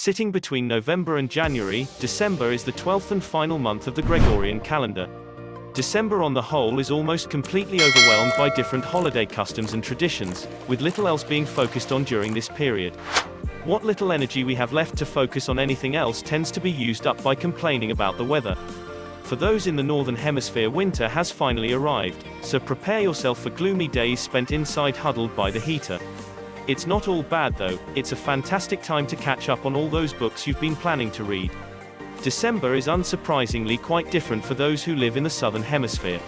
Sitting between November and January, December is the 12th and final month of the Gregorian calendar. December on the whole is almost completely overwhelmed by different holiday customs and traditions, with little else being focused on during this period. What little energy we have left to focus on anything else tends to be used up by complaining about the weather. For those in the northern hemisphere, winter has finally arrived, so prepare yourself for gloomy days spent inside huddled by the heater. It's not all bad though, it's a fantastic time to catch up on all those books you've been planning to read. December is unsurprisingly quite different for those who live in the southern hemisphere.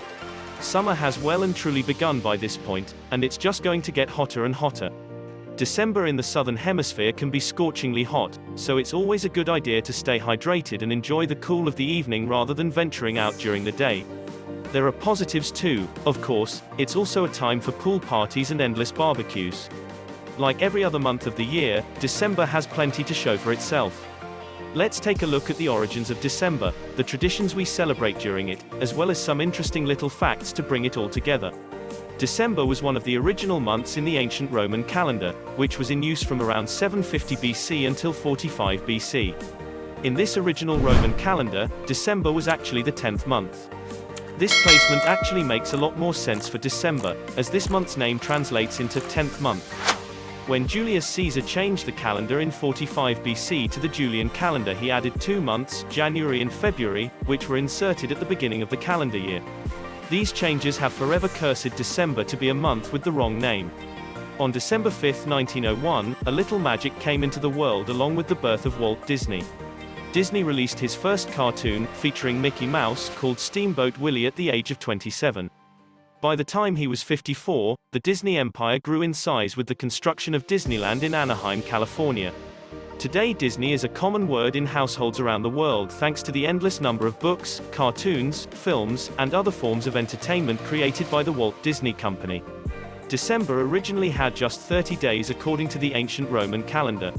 Summer has well and truly begun by this point, and it's just going to get hotter and hotter. December in the southern hemisphere can be scorchingly hot, so it's always a good idea to stay hydrated and enjoy the cool of the evening rather than venturing out during the day. There are positives too, of course. It's also a time for pool parties and endless barbecues. Like every other month of the year, December has plenty to show for itself. Let's take a look at the origins of December, the traditions we celebrate during it, as well as some interesting little facts to bring it all together. December was one of the original months in the ancient Roman calendar, which was in use from around 750 BC until 45 BC. In this original Roman calendar, December was actually the 10th month. This placement actually makes a lot more sense for December, as this month's name translates into 10th month. When Julius Caesar changed the calendar in 45 BC to the Julian calendar, he added 2 months, January and February, which were inserted at the beginning of the calendar year. These changes have forever cursed December to be a month with the wrong name. On December 5, 1901, a little magic came into the world along with the birth of Walt Disney. Disney released his first cartoon, featuring Mickey Mouse, called Steamboat Willie at the age of 27. By the time he was 54, the Disney empire grew in size with the construction of Disneyland in Anaheim, California. Today, Disney is a common word in households around the world thanks to the endless number of books, cartoons, films, and other forms of entertainment created by the Walt Disney Company. December originally had just 30 days according to the ancient Roman calendar.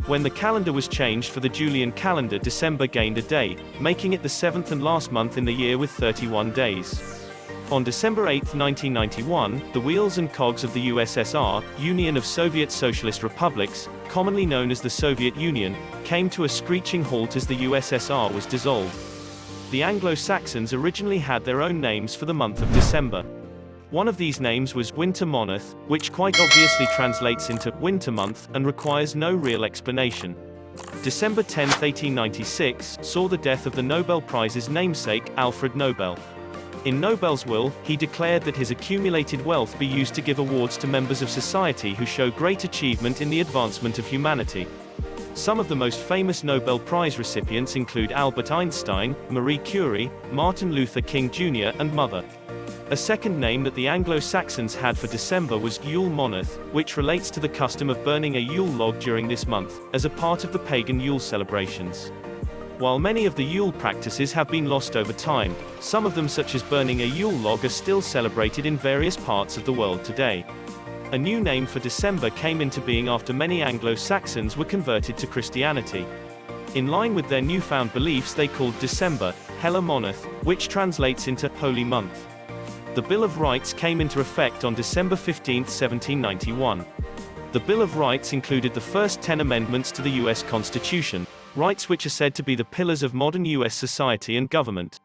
When the calendar was changed for the Julian calendar, December gained a day, making it the 7th and last month in the year with 31 days. On December 8, 1991, the wheels and cogs of the USSR, Union of Soviet Socialist Republics, commonly known as the Soviet Union, came to a screeching halt as the USSR was dissolved. The Anglo-Saxons originally had their own names for the month of December. One of these names was Winter Monath, which quite obviously translates into winter month and requires no real explanation. December 10, 1896, saw the death of the Nobel Prize's namesake, Alfred Nobel. In Nobel's will, he declared that his accumulated wealth be used to give awards to members of society who show great achievement in the advancement of humanity. Some of the most famous Nobel Prize recipients include Albert Einstein, Marie Curie, Martin Luther King Jr., and Mother. A second name that the Anglo-Saxons had for December was Yule Monath, which relates to the custom of burning a Yule log during this month, as a part of the pagan Yule celebrations. While many of the Yule practices have been lost over time, some of them, such as burning a Yule log, are still celebrated in various parts of the world today. A new name for December came into being after many Anglo-Saxons were converted to Christianity. In line with their newfound beliefs, they called December Hela Monath, which translates into Holy Month. The Bill of Rights came into effect on December 15, 1791. The Bill of Rights included the first 10 amendments to the U.S. Constitution, rights which are said to be the pillars of modern U.S. society and government.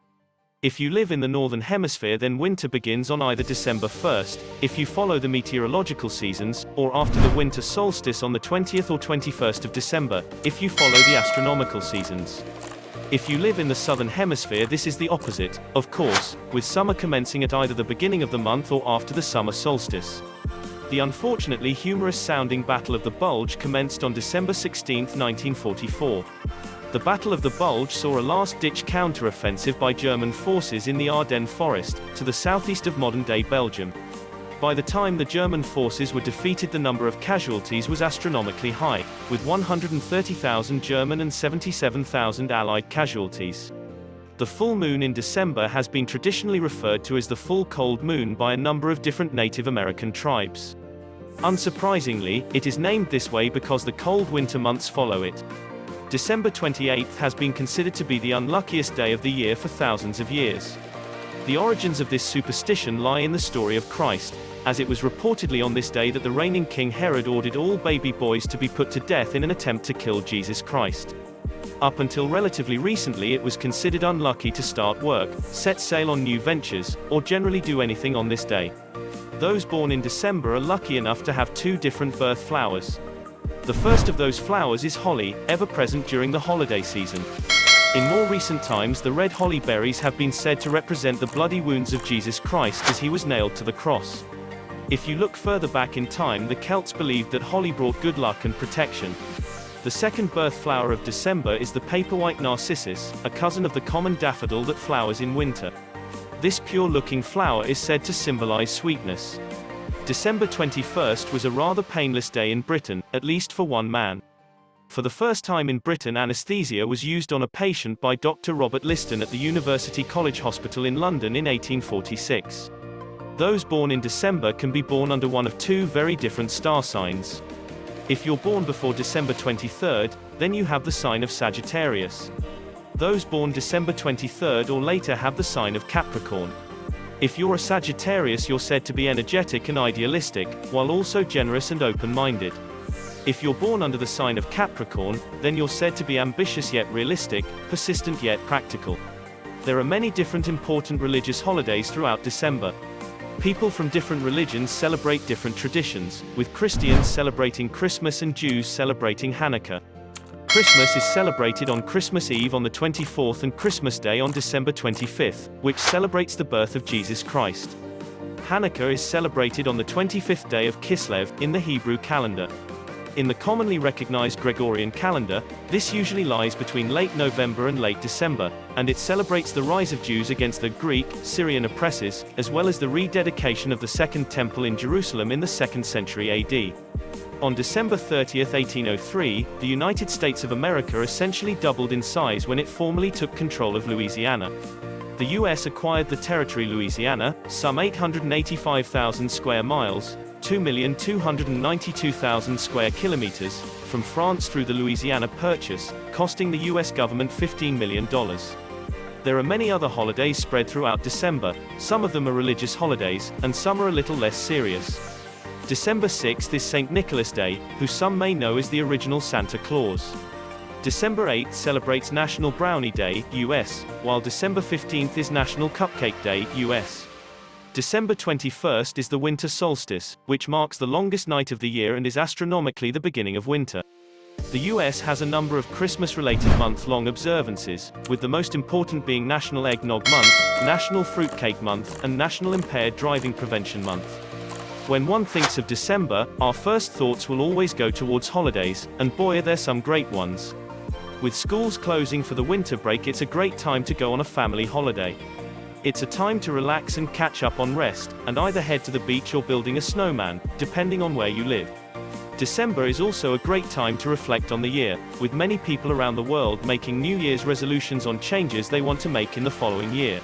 If you live in the northern hemisphere, then winter begins on either December 1st, if you follow the meteorological seasons, or after the winter solstice on the 20th or 21st of December, if you follow the astronomical seasons. If you live in the southern hemisphere, this is the opposite, of course, with summer commencing at either the beginning of the month or after the summer solstice. The unfortunately humorous-sounding Battle of the Bulge commenced on December 16, 1944. The Battle of the Bulge saw a last-ditch counter-offensive by German forces in the Ardennes Forest, to the southeast of modern-day Belgium. By the time the German forces were defeated, the number of casualties was astronomically high, with 130,000 German and 77,000 Allied casualties. The full moon in December has been traditionally referred to as the full cold moon by a number of different Native American tribes. Unsurprisingly, it is named this way because the cold winter months follow it. December 28th has been considered to be the unluckiest day of the year for thousands of years. The origins of this superstition lie in the story of Christ, as it was reportedly on this day that the reigning King Herod ordered all baby boys to be put to death in an attempt to kill Jesus Christ. Up until relatively recently, it was considered unlucky to start work, set sail on new ventures, or generally do anything on this day. Those born in December are lucky enough to have two different birth flowers. The first of those flowers is holly, ever present during the holiday season. In more recent times, the red holly berries have been said to represent the bloody wounds of Jesus Christ as he was nailed to the cross. If you look further back in time, the Celts believed that holly brought good luck and protection. The second birth flower of December is the paperwhite narcissus, a cousin of the common daffodil that flowers in winter. This pure-looking flower is said to symbolize sweetness. December 21st was a rather painless day in Britain, at least for one man. For the first time in Britain, anesthesia was used on a patient by Dr. Robert Liston at the University College Hospital in London in 1846. Those born in December can be born under one of two very different star signs. If you're born before December 23rd, then you have the sign of Sagittarius. Those born December 23rd or later have the sign of Capricorn. If you're a Sagittarius, you're said to be energetic and idealistic, while also generous and open-minded. If you're born under the sign of Capricorn, then you're said to be ambitious yet realistic, persistent yet practical. There are many different important religious holidays throughout December. People from different religions celebrate different traditions, with Christians celebrating Christmas and Jews celebrating Hanukkah. Christmas is celebrated on Christmas Eve on the 24th and Christmas Day on December 25th, which celebrates the birth of Jesus Christ. Hanukkah is celebrated on the 25th day of Kislev in the Hebrew calendar. In the commonly recognized Gregorian calendar, this usually lies between late November and late December, and it celebrates the rise of Jews against the Greek, Syrian oppressors, as well as the rededication of the Second Temple in Jerusalem in the 2nd century AD. On December 30, 1803, the United States of America essentially doubled in size when it formally took control of Louisiana. The U.S. acquired the territory Louisiana, some 885,000 square miles, 2,292,000 square kilometers, from France through the Louisiana Purchase, costing the U.S. government $15 million. There are many other holidays spread throughout December. Some of them are religious holidays, and some are a little less serious. December 6th is St. Nicholas Day, who some may know as the original Santa Claus. December 8th celebrates National Brownie Day, US, while December 15th is National Cupcake Day, US. December 21st is the winter solstice, which marks the longest night of the year and is astronomically the beginning of winter. The US has a number of Christmas-related month-long observances, with the most important being National Eggnog Month, National Fruitcake Month, and National Impaired Driving Prevention Month. When one thinks of December, our first thoughts will always go towards holidays, and boy are there some great ones. With schools closing for the winter break, it's a great time to go on a family holiday. It's a time to relax and catch up on rest, and either head to the beach or building a snowman, depending on where you live. December is also a great time to reflect on the year, with many people around the world making New Year's resolutions on changes they want to make in the following year.